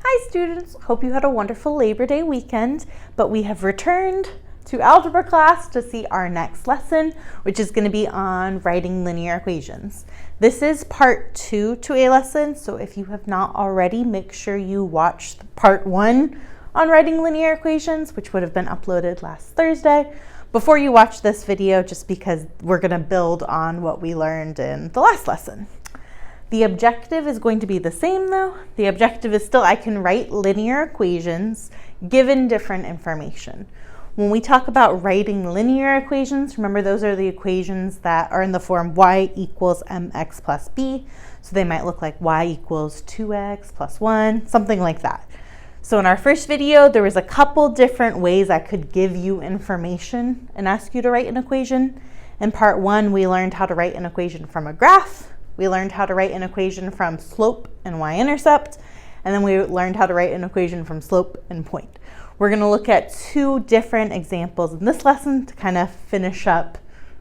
Hi students, hope you had a wonderful Labor Day weekend, but we have returned to algebra class to see our next lesson, which is going to be on writing linear equations. This is part 2 to a lesson, so if you have not already, make sure you watch part 1 on writing linear equations, which would have been uploaded last Thursday, before you watch this video, just because we're going to build on what we learned in the last lesson. The objective is going to be the same though. The objective is still I can write linear equations given different information. When we talk about writing linear equations, remember those are the equations that are in the form y equals mx plus b. So they might look like y equals 2x plus 1, something like that. So in our first video, there was a couple different ways I could give you information and ask you to write an equation. In part 1, we learned how to write an equation from a graph. We learned how to write an equation from slope and y-intercept, and then we learned how to write an equation from slope and point. We're going to look at 2 different examples in this lesson to kind of finish up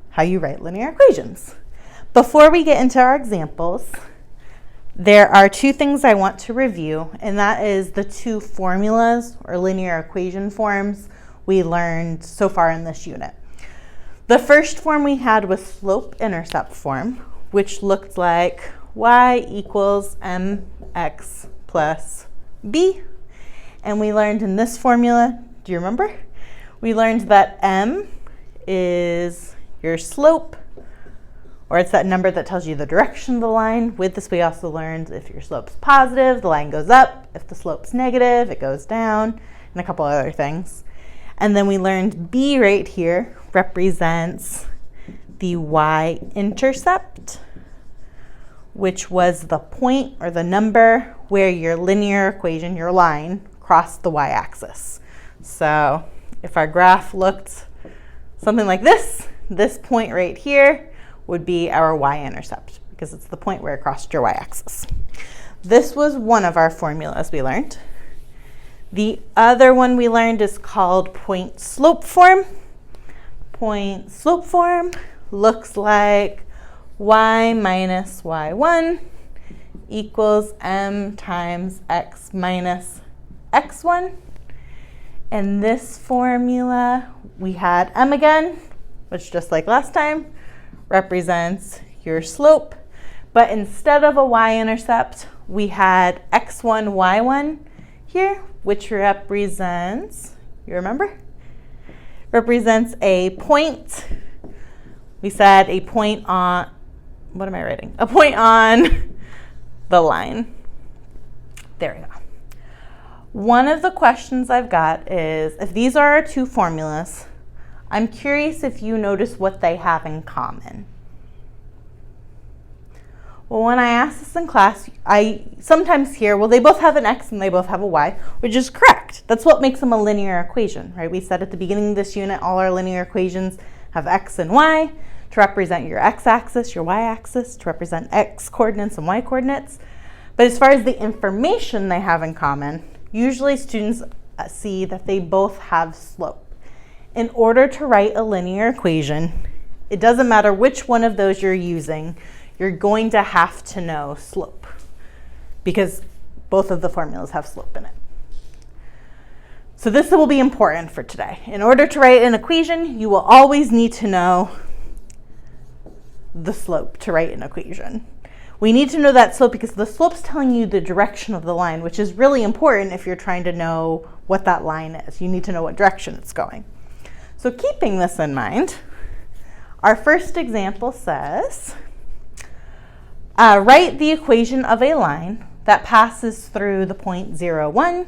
how you write linear equations. Before we get into our examples, there are 2 things I want to review, and that is the 2 formulas or linear equation forms we learned so far in this unit. The first form we had was slope-intercept form, which looked like y equals mx plus b. And we learned in this formula, do you remember? We learned that m is your slope, or it's that number that tells you the direction of the line. With this, we also learned if your slope's positive, the line goes up. If the slope's negative, it goes down, and a couple other things. And then we learned b right here represents the y-intercept, which was the point or the number where your linear equation, your line, crossed the y-axis. So if our graph looked something like this point right here would be our y-intercept because it's the point where it crossed your y-axis. This was one of our formulas we learned. The other one we learned is called point-slope form. Point-slope form looks like y minus y1 equals m times x minus x1. And this formula, we had m again, which just like last time, represents your slope. But instead of a y-intercept, we had x1, y1 here, which represents, you remember? Represents a point. We said a point on, what am I writing? A point on the line. There we go. One of the questions I've got is, if these are our 2 formulas, I'm curious if you notice what they have in common. Well, when I ask this in class, I sometimes hear, well, they both have an x and they both have a y, which is correct. That's what makes them a linear equation, right? We said at the beginning of this unit, all our linear equations have x and y to represent your x-axis, your y-axis, to represent x coordinates and y coordinates. But as far as the information they have in common, usually students see that they both have slope. In order to write a linear equation, it doesn't matter which one of those you're using, you're going to have to know slope because both of the formulas have slope in it. So this will be important for today. In order to write an equation, you will always need to know the slope to write an equation. We need to know that slope because the slope's telling you the direction of the line, which is really important if you're trying to know what that line is. You need to know what direction it's going. So keeping this in mind, our first example says, write the equation of a line that passes through the point 0, 1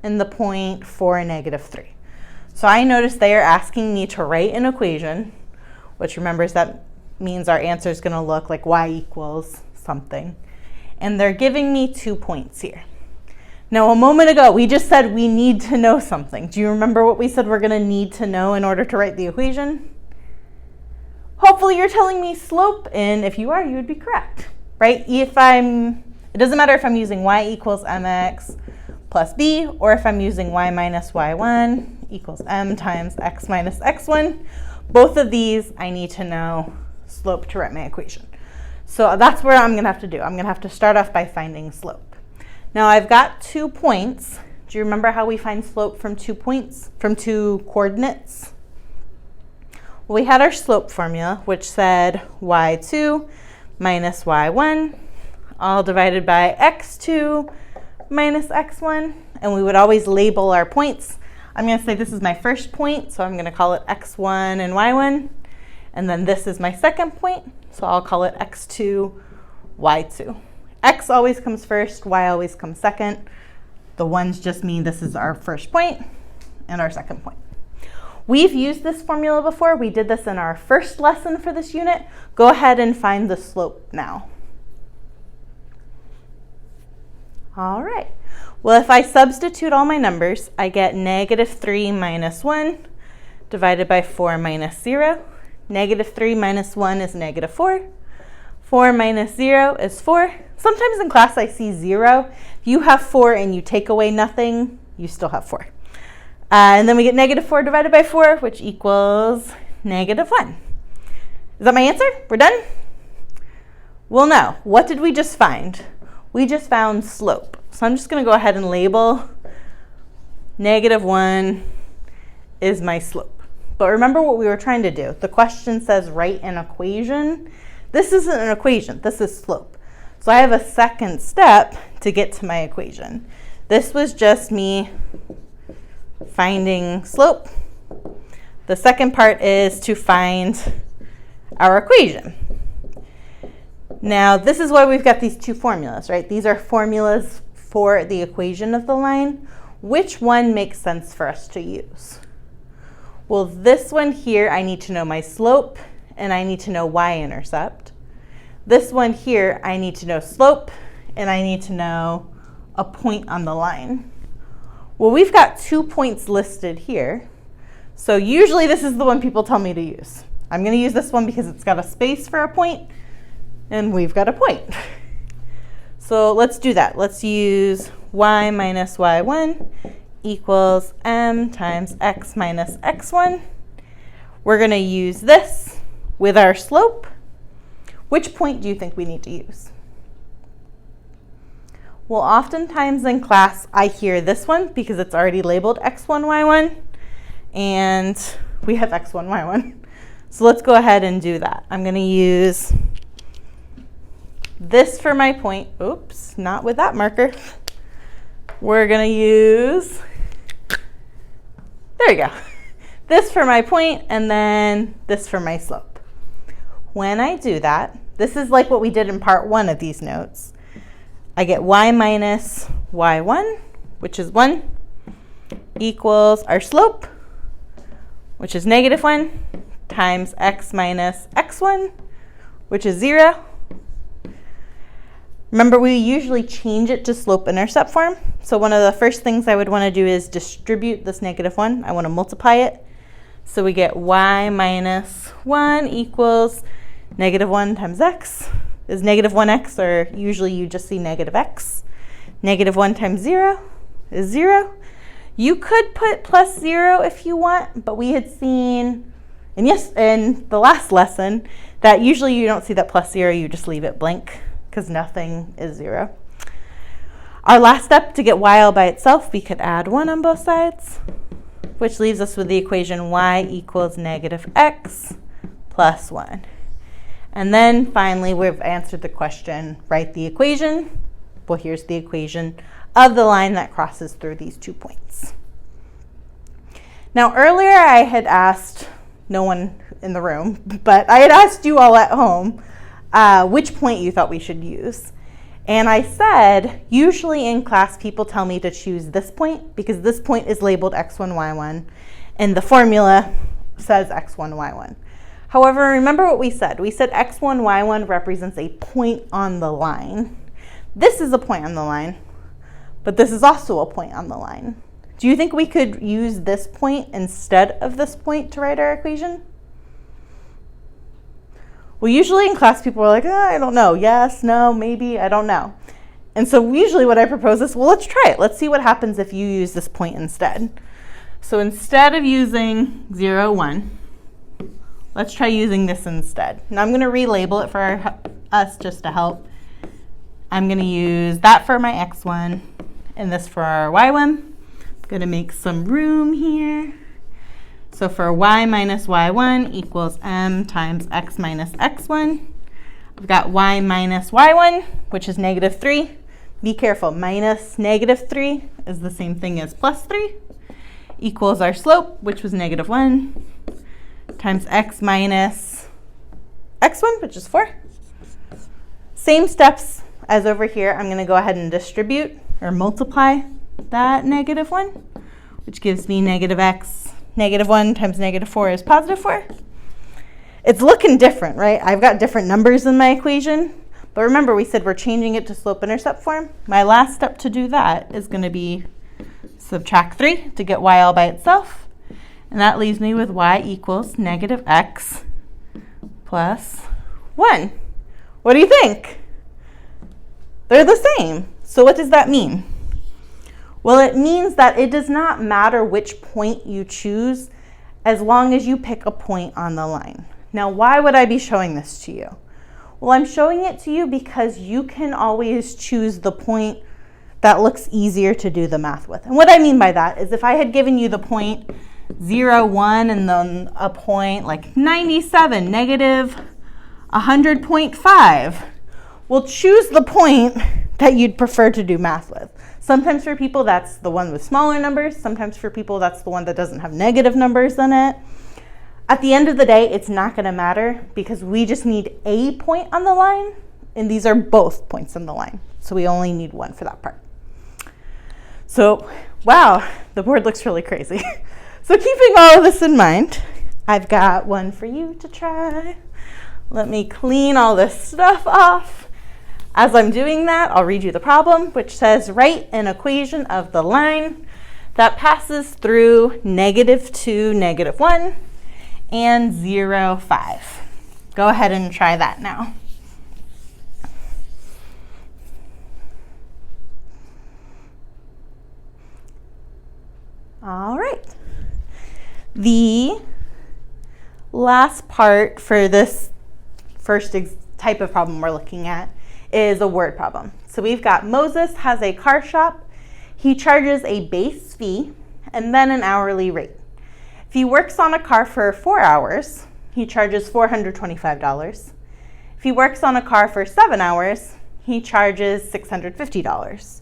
and the point 4, -3. So I noticed they are asking me to write an equation, which remembers that means our answer is going to look like y equals something. And they're giving me 2 points here. Now, a moment ago, we just said we need to know something. Do you remember what we said we're going to need to know in order to write the equation? Hopefully you're telling me slope, and if you are, you would be correct, right? It doesn't matter if I'm using y equals mx plus b, or if I'm using y minus y1 equals m times x minus x1. Both of these, I need to know slope to write my equation. So that's what I'm going to have to do. I'm going to have to start off by finding slope. Now I've got 2 points. Do you remember how we find slope from 2 points, from 2 coordinates? Well, we had our slope formula, which said y2 minus y1, all divided by x2 minus x1, and we would always label our points. I'm going to say this is my first point, so I'm going to call it x1 and y1, and then this is my second point, so I'll call it x2, y2. X always comes first, y always comes second. The ones just mean this is our first point and our second point. We've used this formula before. We did this in our first lesson for this unit. Go ahead and find the slope now. All right. Well, if I substitute all my numbers, I get -3 minus 1 divided by 4 minus 0. -3 minus 1 is -4. 4 minus 0 is 4. Sometimes in class I see 0. If you have 4 and you take away nothing, you still have 4. And then we get -4 divided by 4, which equals -1. Is that my answer? We're done? Well, no. What did we just find? We just found slope. So I'm just going to go ahead and label -1 is my slope. But remember what we were trying to do. The question says write an equation. This isn't an equation. This is slope. So I have a second step to get to my equation. This was just me finding slope. The second part is to find our equation. Now, this is why we've got these 2 formulas, right? These are formulas for the equation of the line. Which one makes sense for us to use? Well, this one here, I need to know my slope, and I need to know y-intercept. This one here, I need to know slope, and I need to know a point on the line. Well, we've got 2 points listed here. So usually this is the one people tell me to use. I'm going to use this one because it's got a space for a point, and we've got a point. So let's do that. Let's use y minus y1 equals m times x minus x1. We're going to use this with our slope. Which point do you think we need to use? Well, oftentimes in class, I hear this one because it's already labeled x1, y1, and we have x1, y1. So let's go ahead and do that. I'm going to use this for my point. Oops, not with that marker. We're going to use, there you go, this for my point, and then this for my slope. When I do that, this is like what we did in part 1 of these notes. I get y minus y1, which is 1, equals our slope, which is -1, times x minus x1, which is 0. Remember, we usually change it to slope-intercept form. So one of the first things I would want to do is distribute this -1. I want to multiply it. So we get y minus 1 equals -1 times x is -1x, or usually you just see -x. -1 times 0 is 0. You could put plus 0 if you want, but we had seen, and yes, in the last lesson, that usually you don't see that plus 0, you just leave it blank because nothing is 0. Our last step, to get y all by itself, we could add 1 on both sides, which leaves us with the equation y equals -x plus 1. And then finally, we've answered the question, write the equation. Well, here's the equation of the line that crosses through these 2 points. Now, earlier I had asked, no one in the room, but I had asked you all at home which point you thought we should use. And I said, usually in class, people tell me to choose this point because this point is labeled x1, y1, and the formula says x1, y1. However, remember what we said. We said x1, y1 represents a point on the line. This is a point on the line, but this is also a point on the line. Do you think we could use this point instead of this point to write our equation? Well, usually in class, people are like, I don't know. Yes, no, maybe, I don't know. And so usually what I propose is, well, let's try it. Let's see what happens if you use this point instead. So instead of using 0, 1, let's try using this instead. Now I'm going to relabel it for us just to help. I'm going to use that for my x1 and this for our y1. I'm going to make some room here. So for y minus y1 equals m times x minus x1. I've got y minus y1, which is negative 3. Be careful, minus negative 3 is the same thing as plus 3, equals our slope, which was negative 1, times x minus x1, which is 4. Same steps as over here. I'm going to go ahead and distribute or multiply that negative 1, which gives me negative x. Negative 1 times negative 4 is positive 4. It's looking different, right? I've got different numbers in my equation. But remember, we said we're changing it to slope-intercept form. My last step to do that is going to be subtract 3 to get y all by itself. And that leaves me with y equals negative x plus 1. What do you think? They're the same. So what does that mean? Well, it means that it does not matter which point you choose as long as you pick a point on the line. Now, why would I be showing this to you? Well, I'm showing it to you because you can always choose the point that looks easier to do the math with. And what I mean by that is if I had given you the point 0, 1, and then a point like 97, negative 100.5, well, choose the point that you'd prefer to do math with. Sometimes for people, that's the one with smaller numbers. Sometimes for people, that's the one that doesn't have negative numbers in it. At the end of the day, it's not going to matter because we just need a point on the line, and these are both points on the line. So we only need one for that part. So, wow, the board looks really crazy. So keeping all of this in mind, I've got one for you to try. Let me clean all this stuff off. As I'm doing that, I'll read you the problem, which says write an equation of the line that passes through negative 2, negative 1, and 0, 5. Go ahead and try that now. All right. The last part for this first type of problem we're looking at is a word problem. So we've got Moses has a car shop. He charges a base fee and then an hourly rate. If he works on a car for 4 hours, he charges $425. If he works on a car for 7 hours, he charges $650.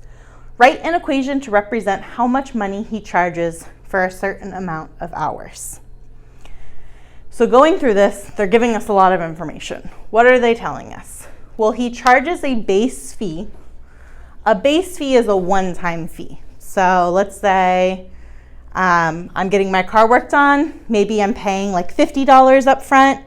Write an equation to represent how much money he charges for a certain amount of hours. So going through this, they're giving us a lot of information. What are they telling us? Well, he charges a base fee. A base fee is a one-time fee. So let's say I'm getting my car worked on. Maybe I'm paying like $50 up front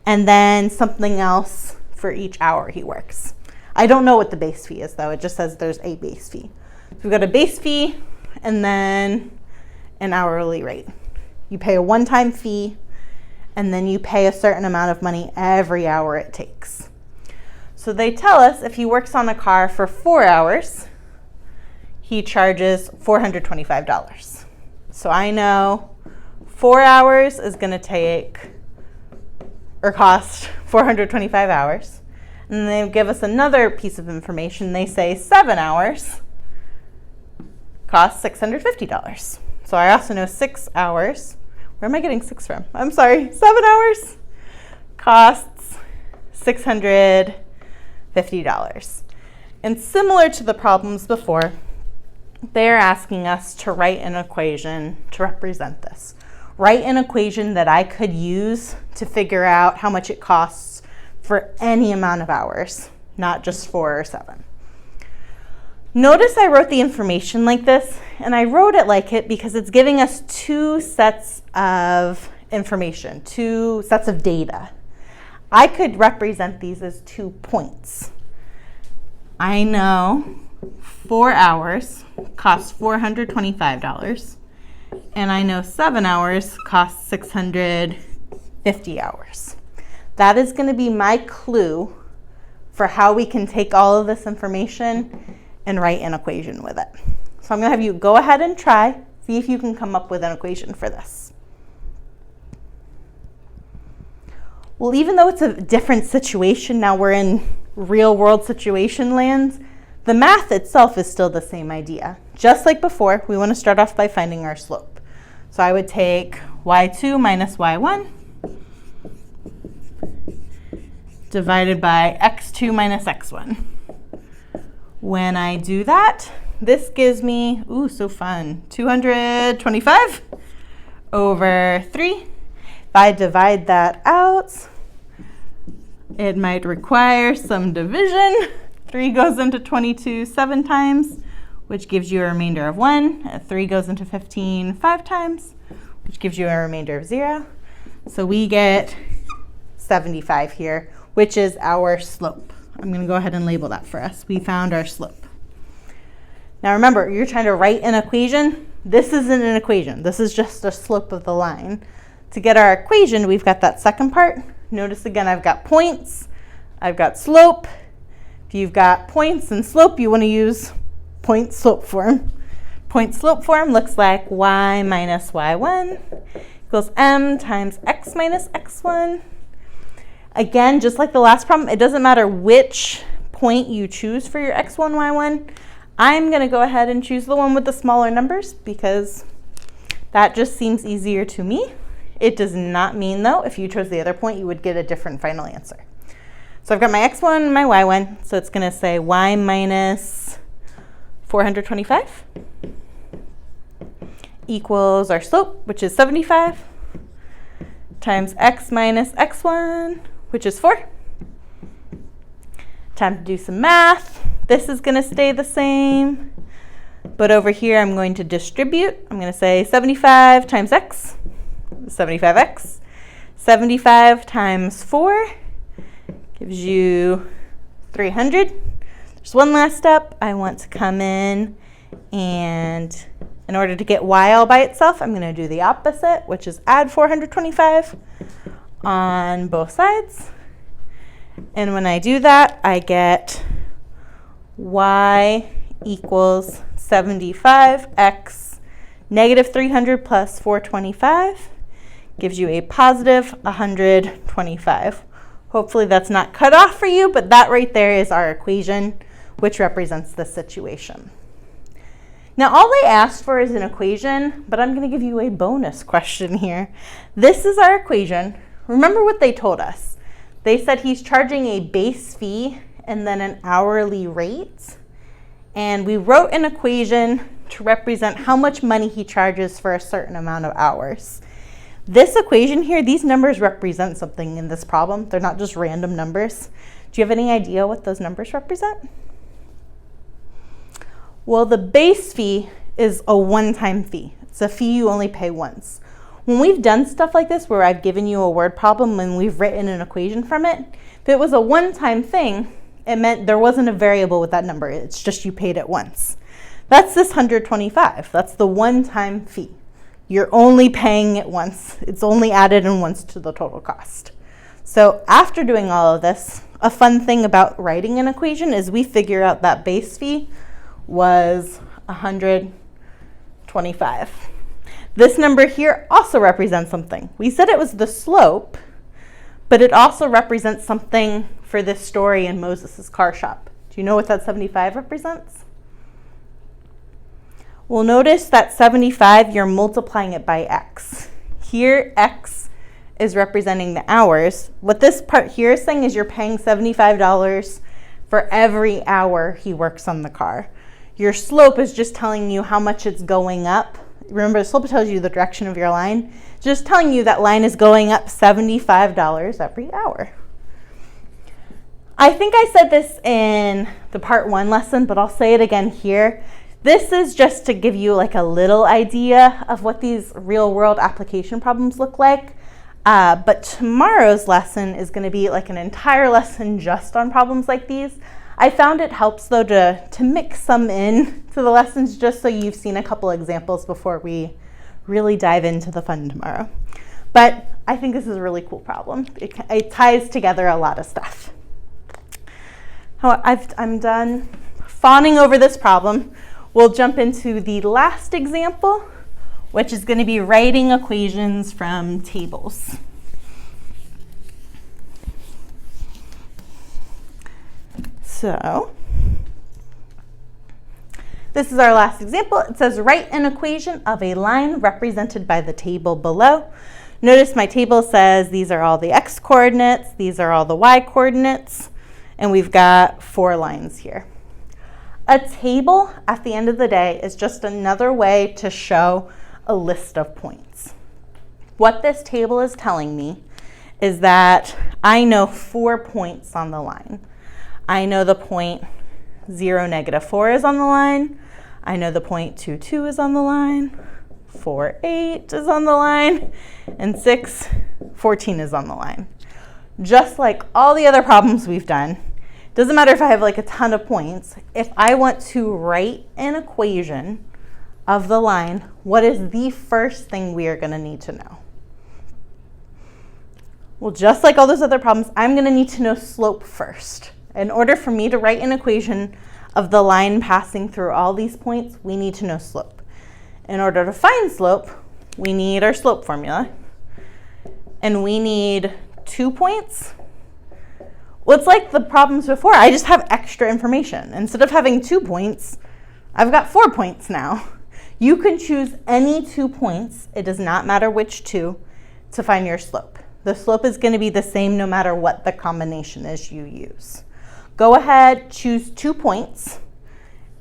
and then something else for each hour he works. I don't know what the base fee is though. It just says there's a base fee. So we've got a base fee and then an hourly rate. You pay a one-time fee and then you pay a certain amount of money every hour it takes. So they tell us if he works on a car for 4 hours, he charges $425. So I know 4 hours is going to take or cost 425 hours. And they give us another piece of information. They say 7 hours costs $650. So I also know 6 hours. Where am I getting 6 from? I'm sorry, 7 hours costs $650. And similar to the problems before, they're asking us to write an equation to represent this. Write an equation that I could use to figure out how much it costs for any amount of hours, not just 4 or 7. Notice I wrote the information like this, and I wrote it like it because it's giving us 2 sets of information, 2 sets of data. I could represent these as 2 points. I know 4 hours costs $425, and I know 7 hours costs $650. That is going to be my clue for how we can take all of this information and write an equation with it. So I'm going to have you go ahead and try, see if you can come up with an equation for this. Well, even though it's a different situation, now we're in real world situation lands, the math itself is still the same idea. Just like before, we want to start off by finding our slope. So I would take y2 minus y1 divided by x2 minus x1. When I do that, this gives me, ooh, so fun, 225 over 3. If I divide that out, it might require some division. 3 goes into 22 7 times, which gives you a remainder of 1. And 3 goes into 15 5 times, which gives you a remainder of 0. So we get 75 here, which is our slope. I'm going to go ahead and label that for us. We found our slope. Now remember, you're trying to write an equation. This isn't an equation. This is just a slope of the line. To get our equation, we've got that second part. Notice again, I've got points, I've got slope. If you've got points and slope, you want to use point slope form. Point slope form looks like y minus y1 equals m times x minus x1. Again, just like the last problem, it doesn't matter which point you choose for your x1, y1. I'm going to go ahead and choose the one with the smaller numbers because that just seems easier to me. It does not mean, though, if you chose the other point, you would get a different final answer. So I've got my x1 and my y1, so it's going to say y minus 425 equals our slope, which is 75, times x minus x1, which is 4. Time to do some math. This is going to stay the same, but over here I'm going to distribute. I'm going to say 75 times x, 75x. 75 times 4 gives you 300. There's one last step. I want to come in, and in order to get y all by itself, I'm going to do the opposite, which is add 425 on both sides. And when I do that, I get y equals 75x negative 300 plus 425 gives you a positive 125. Hopefully that's not cut off for you, but that right there is our equation, which represents the situation. Now all they asked for is an equation, but I'm going to give you a bonus question here. This is our equation. Remember what they told us. They said he's charging a base fee and then an hourly rate. And we wrote an equation to represent how much money he charges for a certain amount of hours. This equation here, these numbers represent something in this problem. They're not just random numbers. Do you have any idea what those numbers represent? Well, the base fee is a one-time fee. It's a fee you only pay once. When we've done stuff like this where I've given you a word problem and we've written an equation from it, if it was a one-time thing, it meant there wasn't a variable with that number. It's just you paid it once. That's this 125. That's the one-time fee. You're only paying it once. It's only added in once to the total cost. So after doing all of this, a fun thing about writing an equation is we figure out that base fee was 125. This number here also represents something. We said it was the slope, but it also represents something for this story in Moses' car shop. Do you know what that 75 represents? Well, notice that 75, you're multiplying it by x. Here, x is representing the hours. What this part here is saying is you're paying $75 for every hour he works on the car. Your slope is just telling you how much it's going up. Remember, the slope tells you the direction of your line. It's just telling you that line is going up $75 every hour. I think I said this in the part 1 lesson, but I'll say it again here. This is just to give you like a little idea of what these real world application problems look like. But tomorrow's lesson is going to be like an entire lesson just on problems like these. I found it helps though to mix some in to the lessons just so you've seen a couple examples before we really dive into the fun tomorrow. But I think this is a really cool problem. It ties together a lot of stuff. I'm done fawning over this problem. We'll jump into the last example, which is going to be writing equations from tables. So this is our last example. It says write an equation of a line represented by the table below. Notice my table says these are all the x coordinates, these are all the y coordinates, and we've got 4 lines here. A table at the end of the day is just another way to show a list of points. What this table is telling me is that I know 4 points on the line. I know the point 0, -4 is on the line. I know the point 2, 2 is on the line. 4, 8 is on the line. And 6, 14 is on the line. Just like all the other problems we've done, doesn't matter if I have like a ton of points. If I want to write an equation of the line, what is the first thing we are going to need to know? Well, just like all those other problems, I'm going to need to know slope first. In order for me to write an equation of the line passing through all these points, we need to know slope. In order to find slope, we need our slope formula. And we need 2 points. Well, it's like the problems before. I just have extra information. Instead of having 2 points, I've got 4 points now. You can choose any 2 points, it does not matter which 2, to find your slope. The slope is going to be the same no matter what the combination is you use. Go ahead, choose 2 points,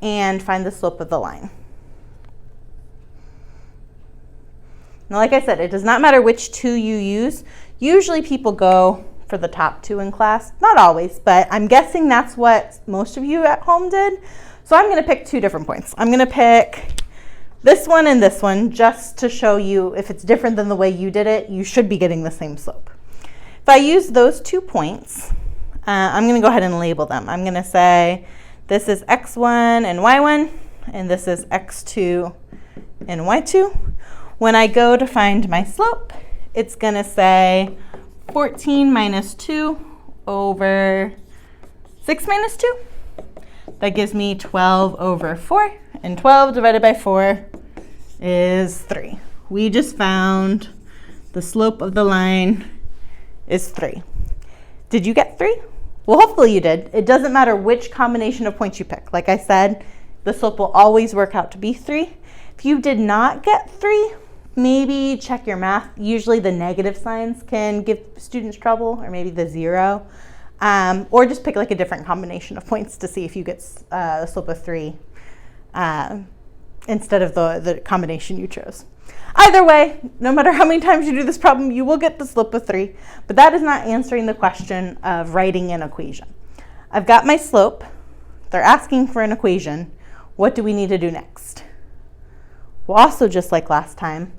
and find the slope of the line. Now, like I said, it does not matter which 2 you use. Usually people go for the top 2 in class. Not always, but I'm guessing that's what most of you at home did. So I'm going to pick 2 different points. I'm going to pick this one and this one just to show you if it's different than the way you did it, you should be getting the same slope. If I use those 2 points, I'm going to go ahead and label them. I'm going to say this is x1 and y1, and this is x2 and y2. When I go to find my slope, it's going to say 14 minus 2 over 6 minus 2. That gives me 12 over 4, and 12 divided by 4 is 3. We just found the slope of the line is 3. Did you get 3? Well, hopefully you did. It doesn't matter which combination of points you pick. Like I said, the slope will always work out to be 3. If you did not get 3, maybe check your math. Usually the negative signs can give students trouble, or maybe the 0. Or just pick like a different combination of points to see if you get a slope of 3 instead of the combination you chose. Either way, no matter how many times you do this problem, you will get the slope of 3, but that is not answering the question of writing an equation. I've got my slope. They're asking for an equation. What do we need to do next? Well, also just like last time,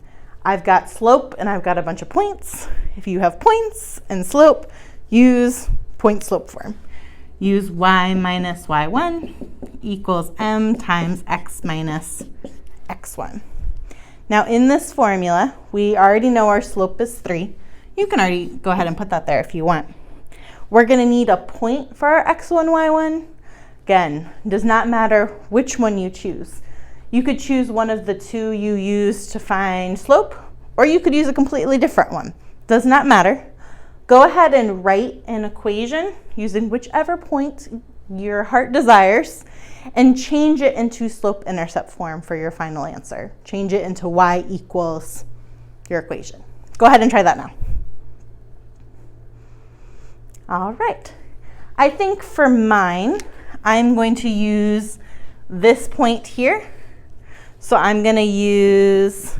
I've got slope and I've got a bunch of points. If you have points and slope, use point-slope form. Use y minus y1 equals m times x minus x1. Now in this formula, we already know our slope is 3. You can already go ahead and put that there if you want. We're going to need a point for our x1, y1. Again, does not matter which one you choose. You could choose one of the 2 you use to find slope, or you could use a completely different one. Does not matter. Go ahead and write an equation using whichever point your heart desires and change it into slope-intercept form for your final answer. Change it into y equals your equation. Go ahead and try that now. All right. I think for mine, I'm going to use this point here. So I'm going to use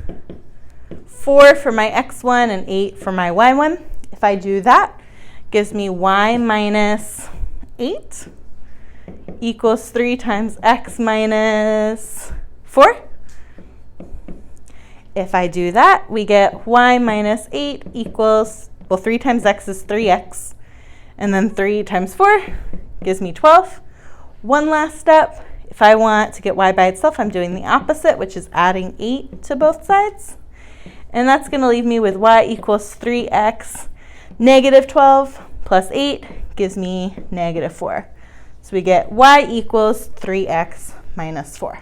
4 for my x1 and 8 for my y1. If I do that, it gives me y minus 8 equals 3 times x minus 4. If I do that, we get y minus 8 equals, well, 3 times x is 3x, and then 3 times 4 gives me 12. One last step. If I want to get y by itself, I'm doing the opposite, which is adding 8 to both sides. And that's going to leave me with y equals 3x. Negative 12 plus 8 gives me negative 4. So we get y equals 3x minus 4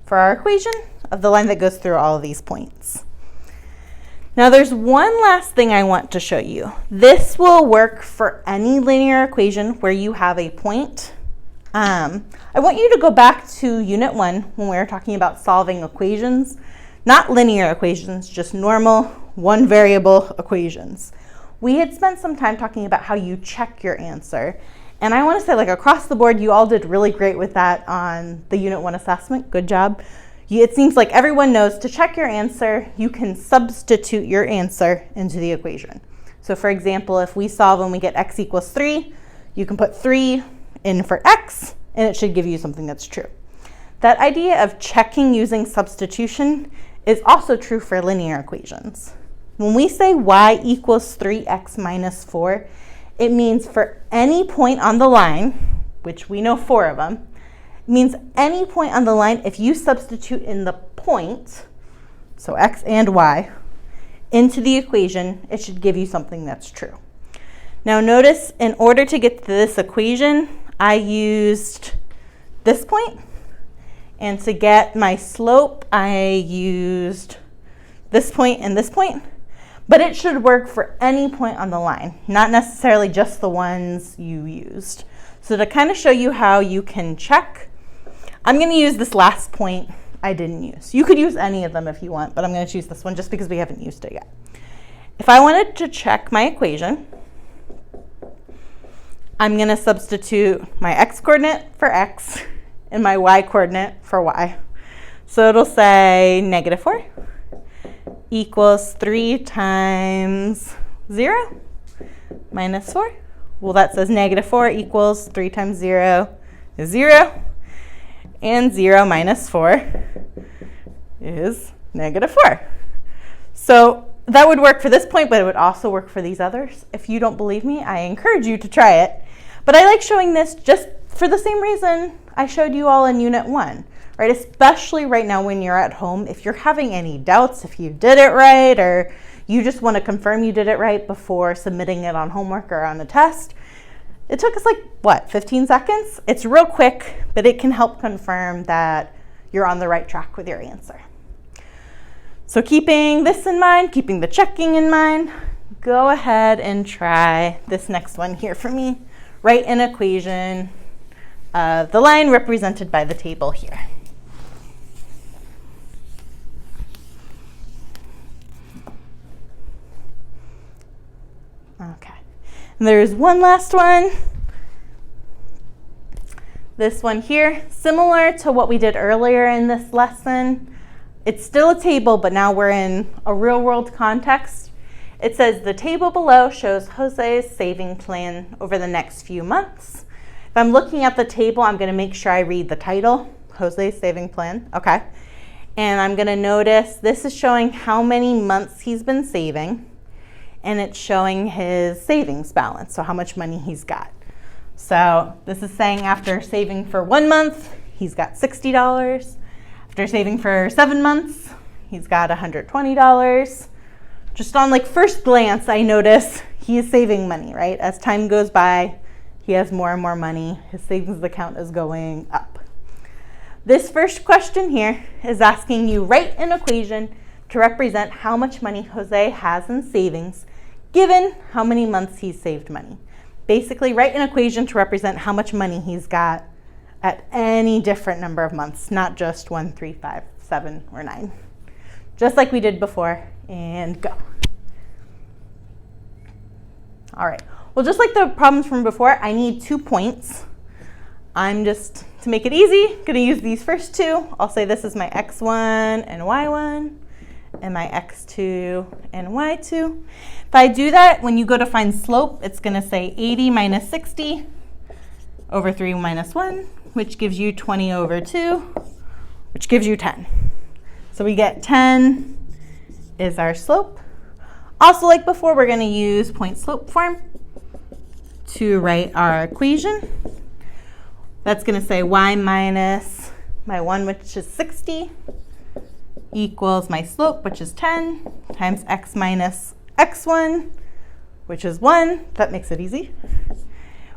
for our equation of the line that goes through all of these points. Now there's one last thing I want to show you. This will work for any linear equation where you have a point I want you to go back to Unit 1 when we were talking about solving equations, not linear equations, just normal one variable equations. We had spent some time talking about how you check your answer. And I want to say, like, across the board, you all did really great with that on the Unit 1 assessment. Good job. It seems like everyone knows to check your answer, you can substitute your answer into the equation. So for example, if we solve and we get x equals 3, you can put 3 in for x, and it should give you something that's true. That idea of checking using substitution is also true for linear equations. When we say y equals 3x minus 4, it means for any point on the line, which we know 4 of them, it means any point on the line, if you substitute in the point, so x and y, into the equation, it should give you something that's true. Now notice, in order to get to this equation, I used this point, and to get my slope, I used this point and this point. But it should work for any point on the line, not necessarily just the ones you used. So to kind of show you how you can check, I'm going to use this last point I didn't use. You could use any of them if you want, but I'm going to choose this one just because we haven't used it yet. If I wanted to check my equation, I'm going to substitute my x-coordinate for x and my y-coordinate for y. So it'll say negative 4 equals 3 times 0 minus 4. Well, that says negative 4 equals 3 times 0 is 0. And 0 minus 4 is negative 4. So that would work for this point, but it would also work for these others. If you don't believe me, I encourage you to try it. But I like showing this just for the same reason I showed you all in Unit 1. Right, especially right now when you're at home, if you're having any doubts if you did it right, or you just want to confirm you did it right before submitting it on homework or on a test. It took us like, what, 15 seconds? It's real quick, but it can help confirm that you're on the right track with your answer. So keeping this in mind, keeping the checking in mind, go ahead and try this next one here for me. Write an equation of the line represented by the table here. Okay, and there's one last one. This one here, similar to what we did earlier in this lesson. It's still a table, but now we're in a real world context. It says the table below shows Jose's saving plan over the next few months. If I'm looking at the table, I'm going to make sure I read the title, Jose's saving plan. Okay, and I'm going to notice this is showing how many months he's been saving. And it's showing his savings balance, so how much money he's got. So this is saying after saving for 1 month, he's got $60. After saving for 7 months, he's got $120. Just on like first glance, I notice he is saving money, right? As time goes by, he has more and more money. His savings account is going up. This first question here is asking you write an equation to represent how much money Jose has in savings given how many months he's saved money. Basically, write an equation to represent how much money he's got at any different number of months, not just 1, 3, 5, 7, or 9. Just like we did before, and go. All right, well, just like the problems from before, I need 2 points. I'm just, to make it easy, gonna use these first 2. I'll say this is my x1 and y1. And my x2 and y2. If I do that, when you go to find slope, it's going to say 80 minus 60 over 3 minus 1, which gives you 20 over 2, which gives you 10. So we get 10 is our slope. Also, like before, we're going to use point slope form to write our equation. That's going to say y minus my 1, which is 60, equals my slope, which is 10, times x minus x1, which is 1. That makes it easy.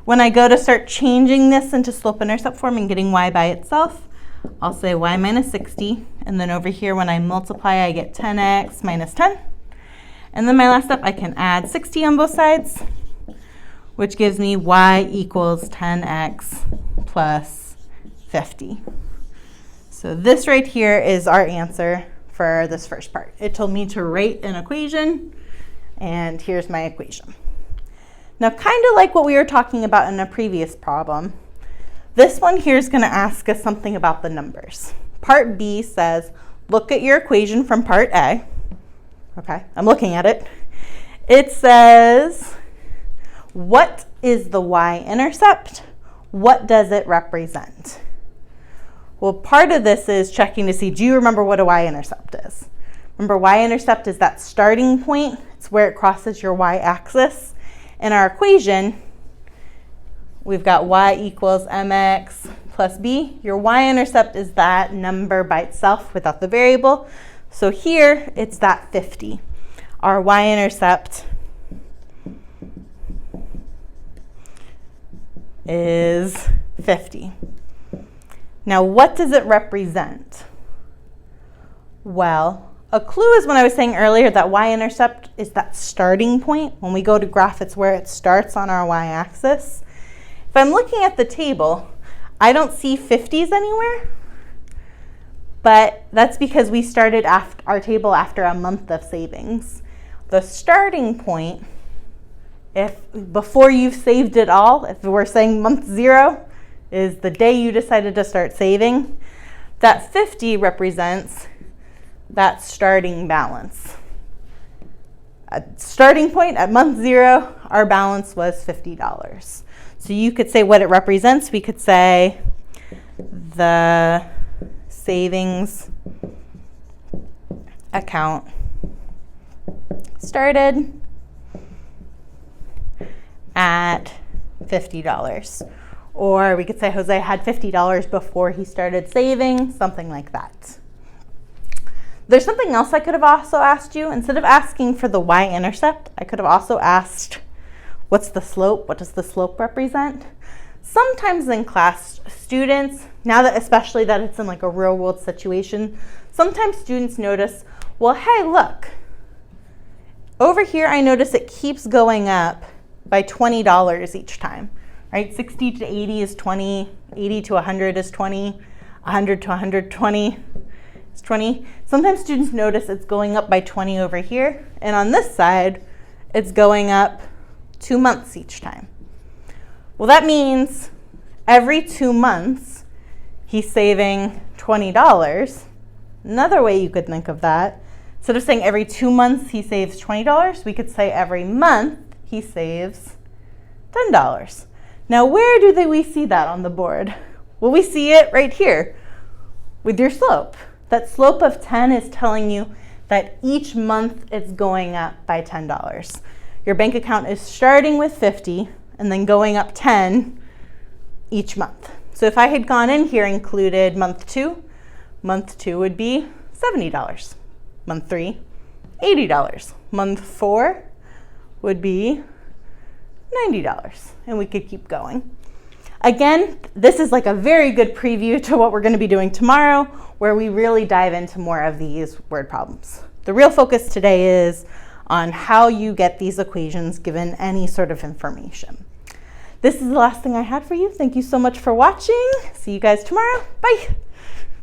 When I go to start changing this into slope-intercept form and getting y by itself, I'll say y minus 60. And then over here, when I multiply, I get 10x minus 10. And then my last step, I can add 60 on both sides, which gives me y equals 10x plus 50. So this right here is our answer for this first part. It told me to write an equation, and here's my equation. Now, kind of like what we were talking about in a previous problem, this one here is going to ask us something about the numbers. Part B says, look at your equation from part A. Okay, I'm looking at it. It says, what is the y-intercept? What does it represent? Well, part of this is checking to see, do you remember what a y-intercept is? Remember, y-intercept is that starting point. It's where it crosses your y-axis. In our equation, we've got y equals mx plus b. Your y-intercept is that number by itself without the variable. So here, it's that 50. Our y-intercept is 50. Now, what does it represent? Well, a clue is when I was saying earlier that y-intercept is that starting point. When we go to graph, it's where it starts on our y-axis. If I'm looking at the table, I don't see 50s anywhere, but that's because we started our table after a month of savings. The starting point, if before you've saved it all, if we're saying month 0 is the day you decided to start saving, that 50 represents that starting balance. At starting point at month 0, our balance was $50. So you could say what it represents. We could say the savings account started at $50. Or we could say Jose had $50 before he started saving, something like that. There's something else I could have also asked you. Instead of asking for the y-intercept, I could have also asked, what's the slope? What does the slope represent? Sometimes in class, students, now that especially that it's in like a real world situation, sometimes students notice, well, hey, look, over here I notice it keeps going up by $20 each time, right? 60 to 80 is 20, 80 to 100 is 20, 100 to 120 is 20. Sometimes students notice it's going up by 20 over here, and on this side, it's going up 2 months each time. Well, that means every 2 months, he's saving $20. Another way you could think of that, instead of saying every 2 months he saves $20, we could say every month he saves $10. Now, where do we see that on the board? Well, we see it right here with your slope. That slope of 10 is telling you that each month it's going up by $10. Your bank account is starting with 50 and then going up 10 each month. So if I had gone in here and included month 2 would be $70. Month 3, $80. Month 4 would be $90, and we could keep going. Again, this is like a very good preview to what we're going to be doing tomorrow, where we really dive into more of these word problems. The real focus today is on how you get these equations given any sort of information. This is the last thing I had for you. Thank you so much for watching. See you guys tomorrow. Bye.